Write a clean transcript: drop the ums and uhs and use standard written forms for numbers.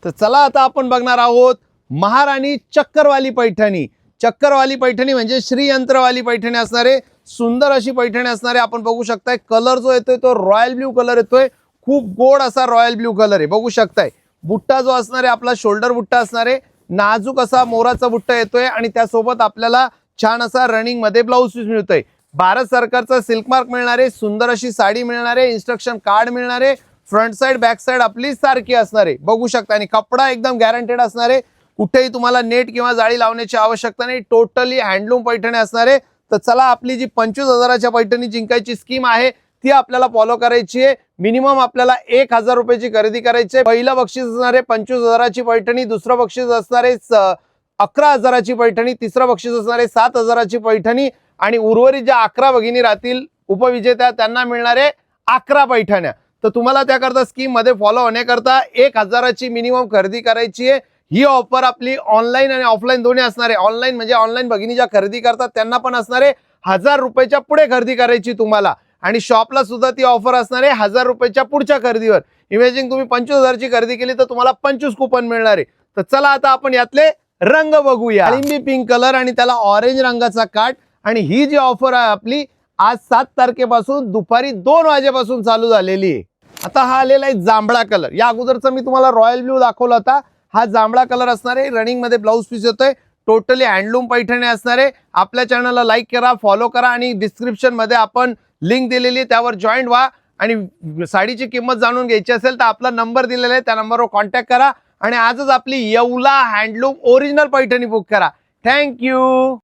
तर चला आता आपण बघणार आहोत महाराणी चक्करवाली पैठणी। चक्करवाली पैठणी म्हणजे श्रीयंत्रवाली पैठणी असणारे सुंदर अशी पैठणी असणारे। आपण बघू शकताय कलर जो येतोय तो रॉयल ब्ल्यू कलर येतोय, खूप गोड असा रॉयल ब्ल्यू कलर आहे। बघू शकताय बुट्टा जो असणार आहे आपला शोल्डर बुट्टा असणार आहे, नाजूक असा मोराचा बुट्टा येतोय आणि त्यासोबत आपल्याला छान असा रनिंग मध्ये ब्लाउज पीस मिळतोय। भारत सरकारचा सिल्क मार्क मिळणार आहे, सुंदर अशी साडी मिळणार आहे, इन्स्ट्रक्शन कार्ड मिळणार आहे, फ्रंट साइड बॅक साइड आपली सारखी असणार आहे। बघू शकता आणि कपडा एकदम गॅरंटेड असणार आहे, कुठेही तुम्हाला नेट किंवा जाळी लावण्याची आवश्यकता नाही, टोटली हँडलूम पैठणी असणार आहे। तर चला आपली जी 25,000च्या पैठणी जिंकायची स्कीम आहे ती आपल्याला फॉलो करायची आहे। मिनिमम आपल्याला 1,000 रुपयाची खरेदी करायची आहे। पहिलं बक्षीस असणार आहे 25,000ची पैठणी, दुसरं बक्षीस असणार आहे 11,000ची पैठणी, तिसरं बक्षीस असणार आहे 7,000ची पैठणी आणि उर्वरित ज्या 11 भगिनी राहतील उपविजेत्या त्यांना मिळणारे 11 पैठण्या। तर तुम्हाला त्याकरता स्कीम मध्ये फॉलो होण्याकरता 1,000ची मिनिमम खरेदी करायची आहे। ही ऑफर आपली ऑनलाईन आणि ऑफलाईन दोन्ही असणार आहे। ऑनलाईन म्हणजे ऑनलाईन भगिनी ज्या खरेदी करतात त्यांना पण असणार आहे 1,000 रुपयाच्या पुढे खरेदी करायची तुम्हाला, आणि शॉपला सुद्धा ती ऑफर असणार आहे 1,000 रुपयाच्या पुढच्या खरेदीवर। इमेजिन तुम्ही 25,000ची खरेदी केली तर तुम्हाला 25 कुपन मिळणार आहे। तर चला आता आपण यातले रंग बघूया। लिंबी पिंक कलर आणि त्याला ऑरेंज रंगाचा काट, आणि ही जी ऑफर आहे आपली आज 7 तारखेपासून दुपारी 2 वाजेपासून चालू झालेली आहे। आता हा आलेला आहे जांभळा कलर। या अगोदरचा मी तुम्हाला रॉयल ब्ल्यू दाखवला होता, हा जांभळा कलर असणार आहे, रनिंग मध्ये ब्लाउज पीस येतोय, टोटली हँडलूम पैठणी असणार आहे। आपल्या चॅनलला लाईक करा, फॉलो करा आणि डिस्क्रिप्शन मध्ये आपण लिंक दिलेली आहे त्यावर जॉईन व्हा। आणि साडीची किंमत जाणून घ्यायची असेल तर आपला नंबर दिलेला आहे त्या नंबरवर कॉन्टॅक्ट करा आणि आजच आपली Yeola handloom original Paithani book करा। थँक्यू।